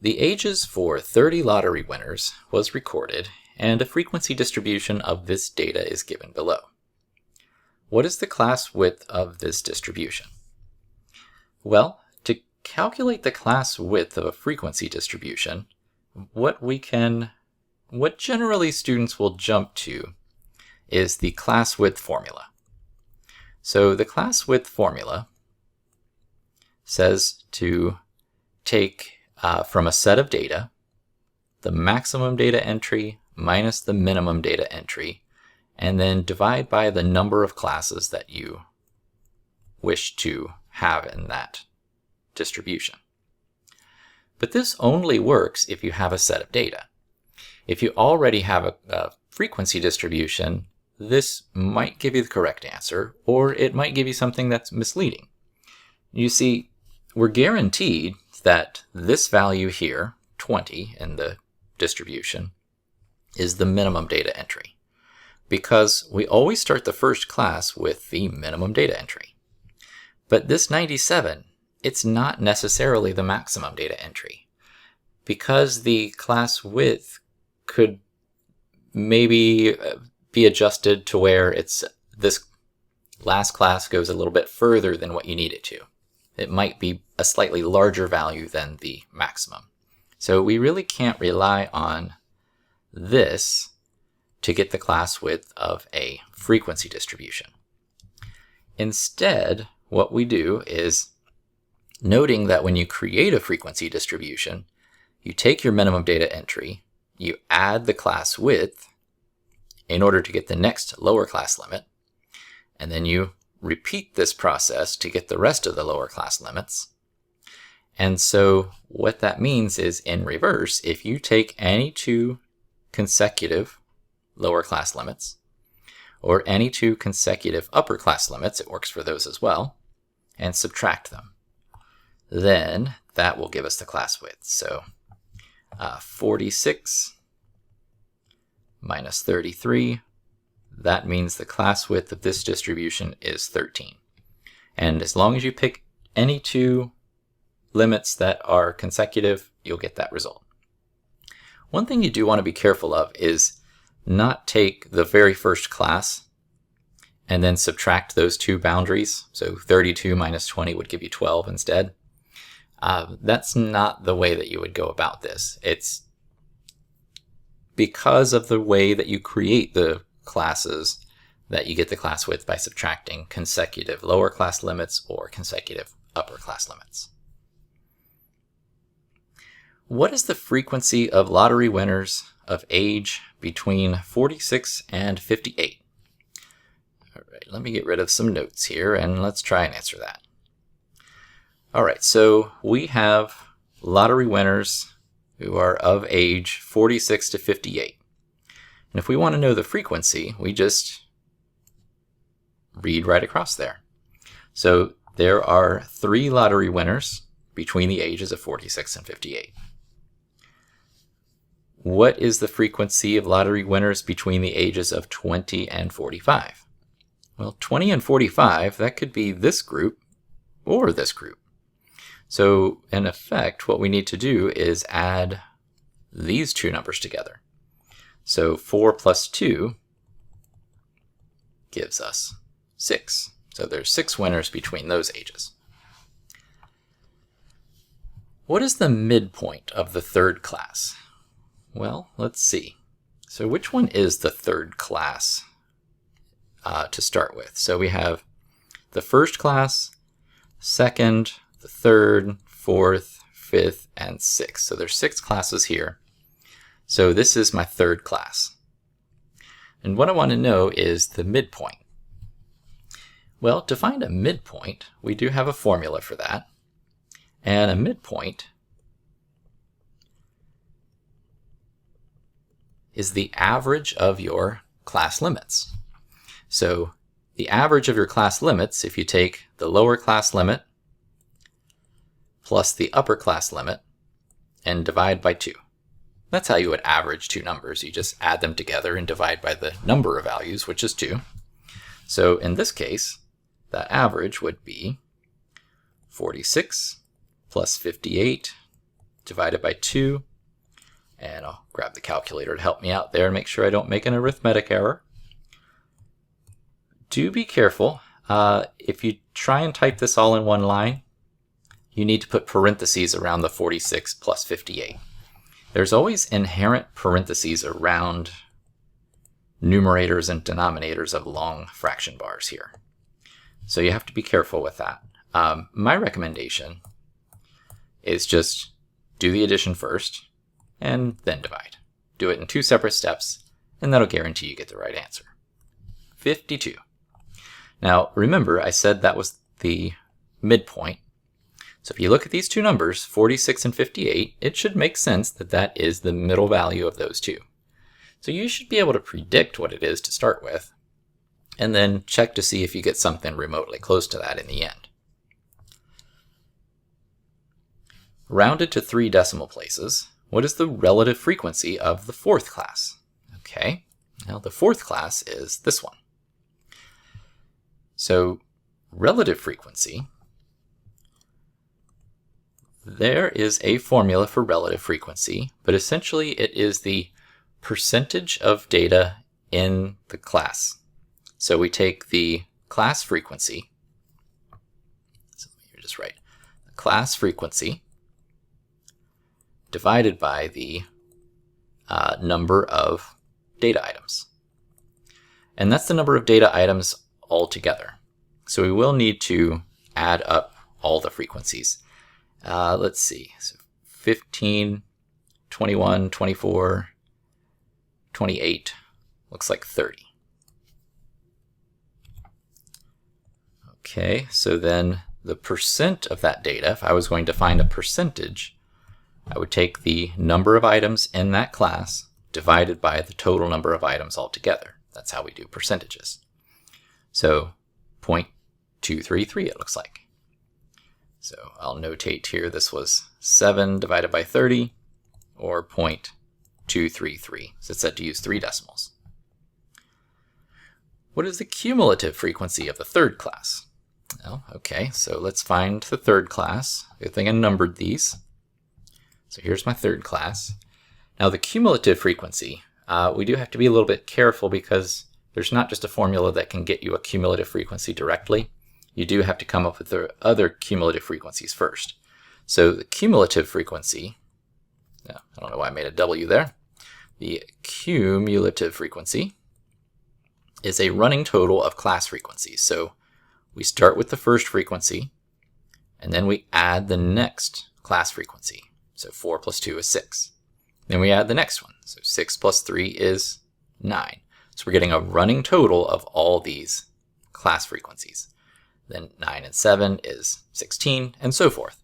The ages for 30 lottery winners was recorded, and a frequency distribution of this data is given below. What is the class width of this distribution? Well, to calculate the class width of a frequency distribution, what generally students will jump to is the class width formula. So the class width formula says to take from a set of data, the maximum data entry minus the minimum data entry, and then divide by the number of classes that you wish to have in that distribution. But this only works if you have a set of data. If you already have a frequency distribution, this might give you the correct answer, or it might give you something that's misleading. You see, we're guaranteed that this value here, 20 in the distribution, is the minimum data entry, because we always start the first class with the minimum data entry. But this 97, it's not necessarily the maximum data entry, because the class width could maybe be adjusted to where this last class goes a little bit further than what you need it to. It might be a slightly larger value than the maximum. So we really can't rely on this to get the class width of a frequency distribution. Instead, what we do is, noting that when you create a frequency distribution, you take your minimum data entry, you add the class width in order to get the next lower class limit, and then you repeat this process to get the rest of the lower class limits. And so what that means is, in reverse, if you take any two consecutive lower class limits or any two consecutive upper class limits, it works for those as well, and subtract them, then that will give us the class width. So 46 minus 33, that means the class width of this distribution is 13. And as long as you pick any two limits that are consecutive, you'll get that result. One thing you do want to be careful of is not take the very first class and then subtract those two boundaries. So 32 minus 20 would give you 12 instead. That's not the way that you would go about this. It's because of the way that you create the classes that you get the class width by subtracting consecutive lower class limits or consecutive upper class limits. What is the frequency of lottery winners of age between 46 and 58? All right, let me get rid of some notes here and let's try and answer that. All right, so we have lottery winners who are of age 46 to 58. And if we want to know the frequency, we just read right across there. So there are 3 lottery winners between the ages of 46 and 58. What is the frequency of lottery winners between the ages of 20 and 45? Well, 20 and 45, that could be this group or this group. So in effect, what we need to do is add these two numbers together. So 4 plus 2 gives us 6. So there's 6 winners between those ages. What is the midpoint of the third class? Well, let's see. So which one is the third class to start with? So we have the first class, second, the third, fourth, fifth, and sixth. So there's 6 classes here. So this is my third class. And what I want to know is the midpoint. Well, to find a midpoint, we do have a formula for that. And a midpoint is the average of your class limits. So the average of your class limits, if you take the lower class limit plus the upper class limit and divide by 2. That's how you would average two numbers. You just add them together and divide by the number of values, which is 2. So in this case, that average would be 46 plus 58 divided by 2. And I'll grab the calculator to help me out there and make sure I don't make an arithmetic error. Do be careful. If you try and type this all in one line, you need to put parentheses around the 46 plus 58. There's always inherent parentheses around numerators and denominators of long fraction bars here. So you have to be careful with that. My recommendation is just do the addition first and then divide. Do it in 2 separate steps, and that'll guarantee you get the right answer. 52. Now remember, I said that was the midpoint. So if you look at these two numbers, 46 and 58, it should make sense that that is the middle value of those two. So you should be able to predict what it is to start with, and then check to see if you get something remotely close to that in the end. Rounded to 3 decimal places, what is the relative frequency of the 4th class? Okay, now the 4th class is this one. So relative frequency, there is a formula for relative frequency, but essentially it is the percentage of data in the class. So we take the class frequency, so let me just write the class frequency divided by the number of data items. And that's the number of data items altogether. So we will need to add up all the frequencies. Let's see, so 15, 21, 24, 28, looks like 30. Okay, so then the percent of that data, if I was going to find a percentage, I would take the number of items in that class divided by the total number of items altogether. That's how we do percentages. So 0.233 it looks like. So I'll notate here this was 7 divided by 30, or 0.233. So it said to use 3 decimals. What is the cumulative frequency of the 3rd class? Well, okay, so let's find the 3rd class. Good thing I numbered these. So here's my 3rd class. Now the cumulative frequency, we do have to be a little bit careful because there's not just a formula that can get you a cumulative frequency directly. You do have to come up with the other cumulative frequencies first. So the cumulative frequency, I don't know why I made a W there. The cumulative frequency is a running total of class frequencies. So we start with the first frequency, and then we add the next class frequency. So 4 plus 2 is 6. Then we add the next one. So 6 plus 3 is 9. So we're getting a running total of all these class frequencies. Then 9 and 7 is 16, and so forth.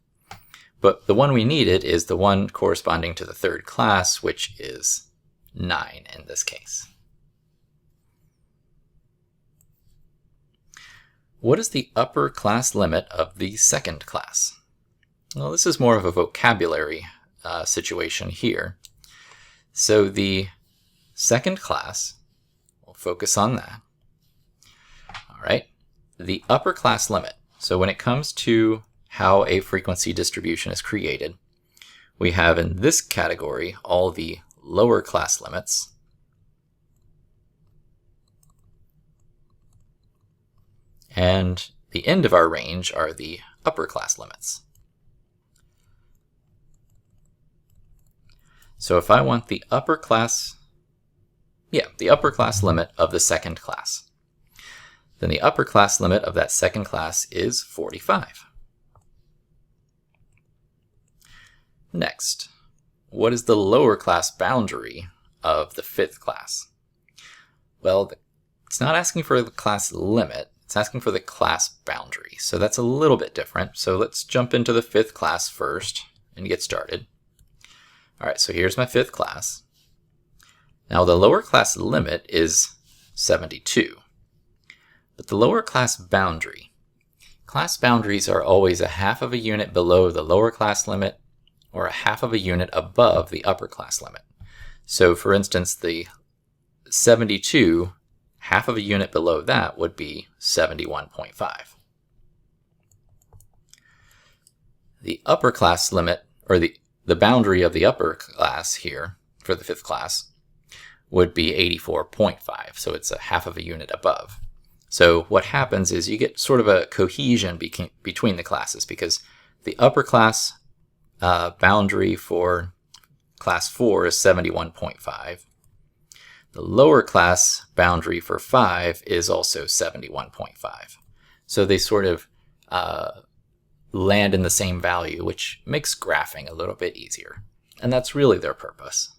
But the one we needed is the one corresponding to the 3rd class, which is 9 in this case. What is the upper class limit of the 2nd class? Well, this is more of a vocabulary situation here. So the 2nd class, we'll focus on that. All right. The upper class limit. So when it comes to how a frequency distribution is created, we have in this category all the lower class limits, and the end of our range are the upper class limits. So if I want the upper class, the upper class limit of the 2nd class, then the upper class limit of that 2nd class is 45. Next, what is the lower class boundary of the 5th class? Well, it's not asking for the class limit, it's asking for the class boundary. So that's a little bit different. So let's jump into the 5th class first and get started. All right, so here's my 5th class. Now the lower class limit is 72. But the lower class boundary, class boundaries are always a half of a unit below the lower class limit or a half of a unit above the upper class limit. So for instance, the 72, half of a unit below that would be 71.5. The upper class limit, or the the boundary of the upper class here for the 5th class would be 84.5, so it's a half of a unit above. So what happens is you get sort of a cohesion between the classes, because the upper class boundary for class 4 is 71.5. The lower class boundary for 5 is also 71.5. So they sort of land in the same value, which makes graphing a little bit easier. And that's really their purpose.